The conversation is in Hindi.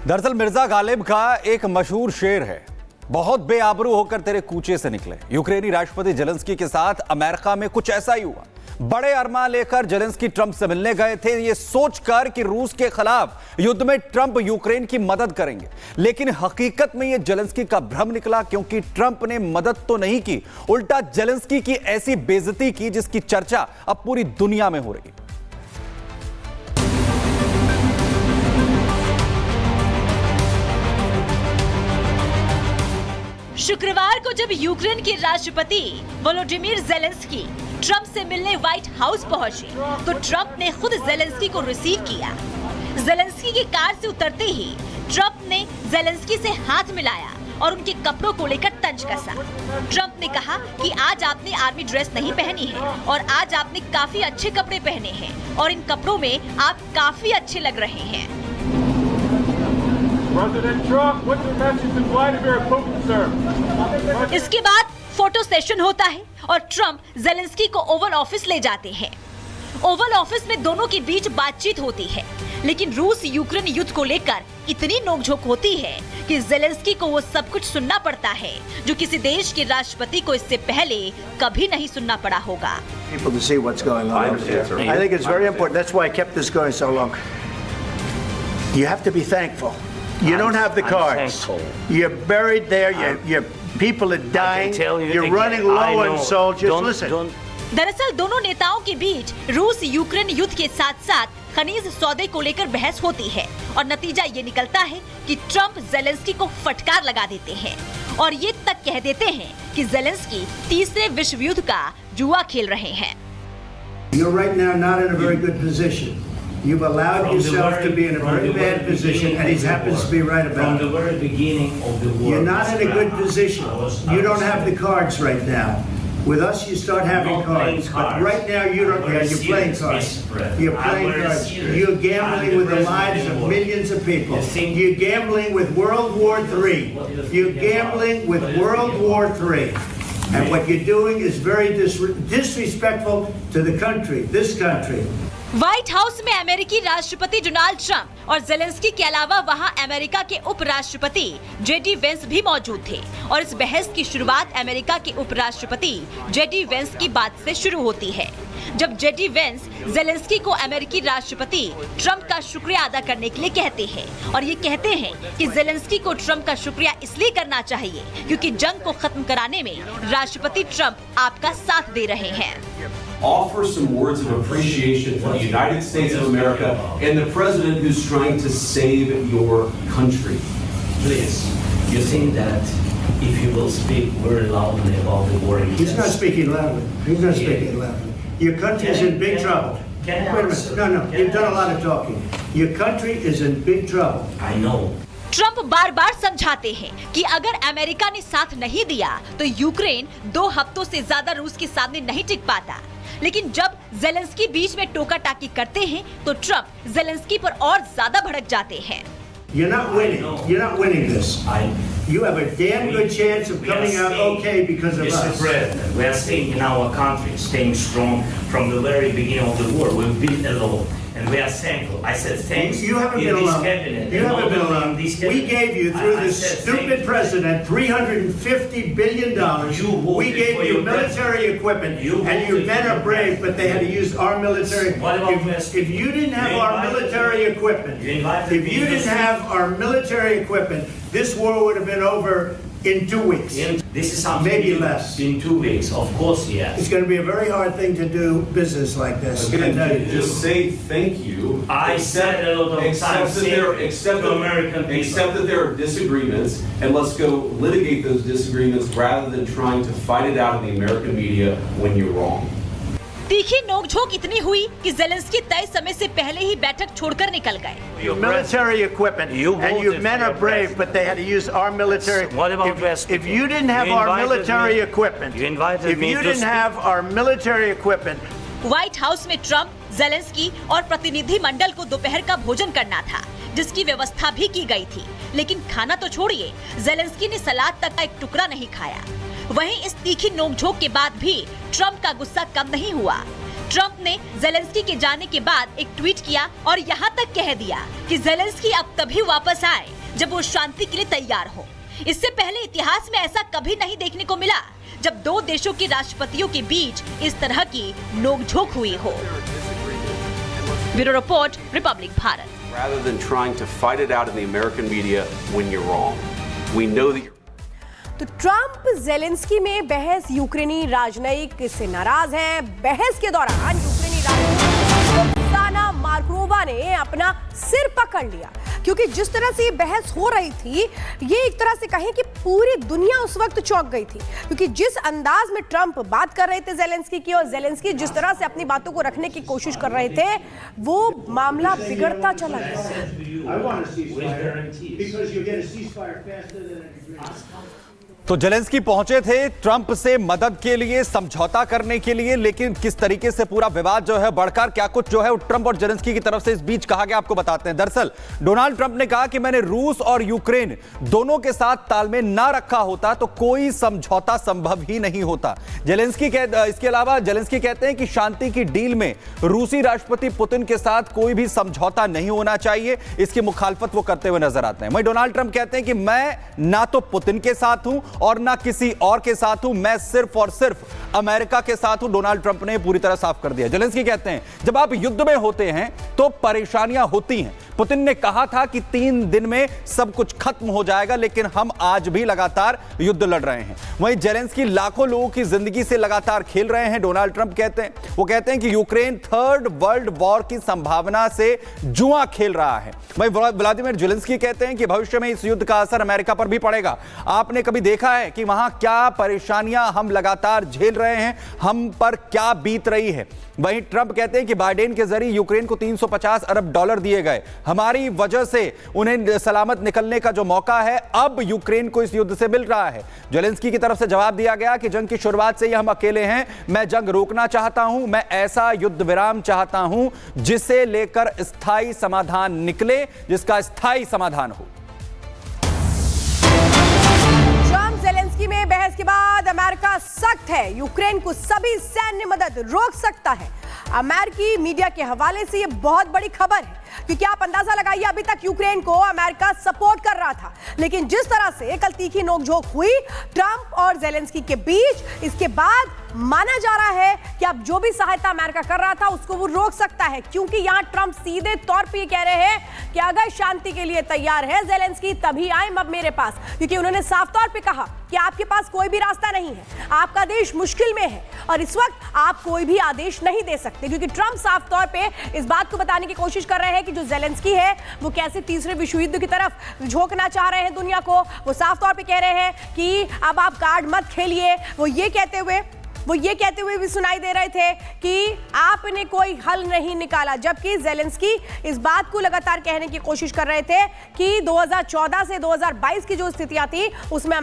दरअसल मिर्जा गालिब का एक मशहूर शेर है, बहुत बेआबरू होकर तेरे कूचे से निकले। यूक्रेनी राष्ट्रपति जेलेंस्की के साथ अमेरिका में कुछ ऐसा ही हुआ। बड़े अरमान लेकर जेलेंस्की ट्रंप से मिलने गए थे, ये सोचकर कि रूस के खिलाफ युद्ध में ट्रंप यूक्रेन की मदद करेंगे, लेकिन हकीकत में ये जेलेंस्की का भ्रम निकला, क्योंकि ट्रंप ने मदद तो नहीं की, उल्टा जेलेंस्की की ऐसी बेइज्जती की जिसकी चर्चा अब पूरी दुनिया में हो रही है। शुक्रवार को जब यूक्रेन के राष्ट्रपति वोलोडिमिर जेलेंस्की ट्रंप से मिलने व्हाइट हाउस पहुंचे, तो ट्रंप ने खुद जेलेंस्की को रिसीव किया। जेलेंस्की की कार से उतरते ही ट्रंप ने जेलेंस्की से हाथ मिलाया और उनके कपड़ों को लेकर तंज कसा। ट्रंप ने कहा कि आज आपने आर्मी ड्रेस नहीं पहनी है और आज आपने काफी अच्छे कपड़े पहने हैं और इन कपड़ों में आप काफी अच्छे लग रहे हैं। इसके बाद फोटो सेशन होता है और ट्रंप जेलेंस्की को ओवल ऑफिस ले जाते हैं। ओवल ऑफिस में दोनों के बीच बातचीत होती है, लेकिन रूस यूक्रेन युद्ध को लेकर इतनी नोकझोंक होती है कि जेलेंस्की को वो सब कुछ सुनना पड़ता है जो किसी देश के राष्ट्रपति को इससे पहले कभी नहीं सुनना पड़ा होगा। You don't have the cards. You're buried there. Your people are dying. You're running low on soldiers. Listen. दरअसल दोनों नेताओं के बीच रूस यूक्रेन युद्ध के साथ साथ खनिज सौदे को लेकर बहस होती है और नतीजा ये निकलता है कि ट्रंप जेलेंस्की को फटकार लगा देते हैं और ये तक कह देते हैं कि जेलेंस्की तीसरे विश्व युद्ध का जुआ खेल रहे हैं। You're right now not in a very good position. You've allowed yourself to be in a very bad position, and he happens to be right about it. From the very beginning of the war, you're not in a good position. You don't have the cards right now. With us, you start having cards. But right now, you don't. Yeah, you're playing cards. You're playing cards. You're gambling with the lives of millions of people. You're gambling with World War III. You're gambling with World War III. And what you're doing is very disrespectful to the country, this country. White house में अमेरिकी राष्ट्रपति डोनाल्ड ट्रंप और जेलेंस्की के अलावा वहां अमेरिका के उपराष्ट्रपति जेडी वेंस भी मौजूद थे और इस बहस की शुरुआत अमेरिका के उपराष्ट्रपति जेडी वेंस की बात से शुरू होती है। जब जेडी वेंस जेलेंस्की को अमेरिकी राष्ट्रपति ट्रंप का शुक्रिया अदा करने के लिए कहते हैं और ये कहते हैं कि जेलेंस्की को ट्रंप का शुक्रिया इसलिए करना चाहिए क्योंकि जंग को खत्म कराने में राष्ट्रपति ट्रंप आपका साथ दे रहे हैं। Offer some words of appreciation for the United States of America and the president who's trying to save your country. Please, you think that if you will speak very loudly about the war against... He's not speaking loudly. He's not speaking loudly. Your country is in big trouble. Wait a minute. No, you've done a lot of talking. Your country is in big trouble. I know. Trump बार बार समझाते हैं कि अगर अमेरिका ने साथ नहीं दिया तो यूक्रेन 2 हफ्तों से ज्यादा रूस के सामने नहीं टिक पाता, लेकिन जब जेलेंस्की बीच में टोका टाकी करते हैं तो ट्रंप जेलेंस्की पर और ज्यादा भड़क जाते हैं। You're not winning. You're not winning this. You have a damn good chance of coming out okay because of us. Mr. President, we are staying in our country, staying strong from the very beginning of the war. We've been alone. And we are thankful. I said thanks. You haven't been alone. You haven't been alone. We gave you, through this stupid president, $350 billion. We gave you military equipment, and your men are brave, but they had to use our military. If you didn't have our military equipment, this war would have been over in 2 weeks. This is something maybe less. In 2 weeks, of course, yes. It's going to be a very hard thing to do business like this. Again, just say thank you. I said a lot of times. Accept that there are disagreements, and let's go litigate those disagreements rather than trying to fight it out in the American media when you're wrong. तीखी नोकझोंक इतनी हुई कि जेलेंस्की तय समय से पहले ही बैठक छोड़कर निकल गए। Military equipment, and your men are brave, but they had to use our military. What about West? If you didn't have our military equipment, if you didn't have our military equipment. White house में ट्रंप, जेलेंस्की और प्रतिनिधि मंडल को दोपहर का भोजन करना था, जिसकी व्यवस्था भी की गई थी, लेकिन खाना तो छोड़िए, जेलेंस्की ने सलाद तक का एक टुकड़ा नहीं खाया। वहीं इस तीखी नोकझोंक के बाद भी ट्रंप का गुस्सा कम नहीं हुआ। ट्रंप ने जेलेंस्की के जाने के बाद एक ट्वीट किया और यहाँ तक कह दिया कि जेलेंस्की अब तभी वापस आए जब वो शांति के लिए तैयार हो। इससे पहले इतिहास में ऐसा कभी नहीं देखने को मिला जब दो देशों के राष्ट्रपतियों के बीच इस तरह की नोकझोंक हुई हो। Bureau report, Republic Bharat. Rather than trying to fight it out in the American media when you're wrong. We know that you're तो ट्रंप जेलेंस्की में बहस, यूक्रेनी राजनयिक से नाराज हैं। बहस के दौरान यूक्रेनी राजनयिक ओक्साना मार्कोवा ने अपना सिर पकड़ लिया, क्योंकि जिस तरह से ये बहस हो रही थी, ये एक तरह से कहें कि पूरी दुनिया उस वक्त चौंक गई थी, क्योंकि जिस अंदाज में ट्रंप बात कर रहे थे जेलेंस्की की, और जेलेंस्की जिस तरह से अपनी बातों को रखने की कोशिश कर रहे थे, वो मामला बिगड़ता चला गया। तो जेलेंस्की पहुंचे थे ट्रंप से मदद के लिए, समझौता करने के लिए, लेकिन किस तरीके से पूरा विवाद जो है बढ़कर क्या कुछ जो है वो ट्रंप और जेलेंस्की की तरफ से इस बीच कहा गया, आपको बताते हैं। दरअसल डोनाल्ड ट्रंप ने कहा कि मैंने रूस और यूक्रेन दोनों के साथ तालमेल ना रखा होता तो कोई समझौता संभव ही नहीं होता। इसके अलावा जेलेंस्की कहते हैं कि शांति की डील में रूसी राष्ट्रपति पुतिन के साथ कोई भी समझौता नहीं होना चाहिए, इसकी मुखालफत वो करते हुए नजर आते हैं। वहीं डोनाल्ड ट्रंप कहते हैं कि मैं ना तो पुतिन के साथ हूं और ना किसी और के साथ हूं, मैं सिर्फ और सिर्फ अमेरिका के साथ हूं। डोनाल्ड ट्रंप ने पूरी तरह साफ कर दिया। जेलेंस्की कहते हैं जब आप युद्ध में होते हैं तो परेशानियां होती हैं। पुतिन ने कहा था कि 3 दिन में सब कुछ खत्म हो जाएगा, लेकिन हम आज भी लगातार युद्ध लड़ रहे हैं। वहीं जेलेंस्की लाखों लोगों की जिंदगी से लगातार खेल रहे हैं। डोनाल्ड ट्रंप कहते हैं कि यूक्रेन 3rd वर्ल्ड वॉर की संभावना से जुआ खेल रहा है। वहीं व्लादिमीर जेलेंस्की कहते हैं कि भविष्य में इस युद्ध का असर अमेरिका पर भी पड़ेगा। आपने कभी देखा है कि वहां क्या परेशानियां हम लगातार झेल रहे हैं, हम पर क्या बीत रही है। वहीं ट्रंप कहते हैं कि बाइडेन के जरिए यूक्रेन को $350 अरब दिए गए, हमारी वजह से उन्हें सलामत निकलने का जो मौका है अब यूक्रेन को इस युद्ध से मिल रहा है। जेलेंस्की की तरफ से जवाब दिया गया कि जंग की शुरुआत से ही हम अकेले हैं, मैं जंग रोकना चाहता हूं, मैं ऐसा युद्ध विराम चाहता हूं जिसे लेकर स्थायी समाधान निकले, जिसका स्थायी समाधान हो। ट्रंप जेलेंस्की में बहस के बाद अमेरिका सख्त है, यूक्रेन को सभी सैन्य मदद रोक सकता है। अमेरिकी मीडिया के हवाले से यह बहुत बड़ी खबर है, क्योंकि आप अंदाजा लगाइए अभी तक यूक्रेन को अमेरिका सपोर्ट कर रहा था, लेकिन जिस तरह से कल तीखी नोकझोंक हुई ट्रंप और जेलेंस्की के बीच, इसके बाद माना जा रहा है कि अब जो भी सहायता अमेरिका कर रहा था उसको वो रोक सकता है, क्योंकि यहां ट्रंप सीधे तौर पे कह रहे हैं कि अगर शांति के लिए तैयार है जेलेंस्की तभी आए अब मेरे पास, क्योंकि उन्होंने साफ तौर पे कहा कि आपके पास कोई भी रास्ता नहीं है, आपका देश मुश्किल में है और इस वक्त आप कोई भी आदेश नहीं दे सकते, क्योंकि ट्रंप साफ तौर पे इस बात को बताने की कोशिश कर रहे हैं कि जो जेलेंस्की है वो कैसे तीसरे विश्व युद्ध की तरफ झोंकना चाह रहे हैं दुनिया को। वो साफ तौर पे कह रहे हैं कि अब आप कार्ड मत खेलिए। वो ये कहते हुए भी सुनाई दे रहे थे कि आपने कोई हल नहीं निकाला, जबकि जेलेंस्की इस बात को लगातार कहने की कोशिश कर रहे थे कि 2014 से 2022 की जो स्थितियां थी उसमें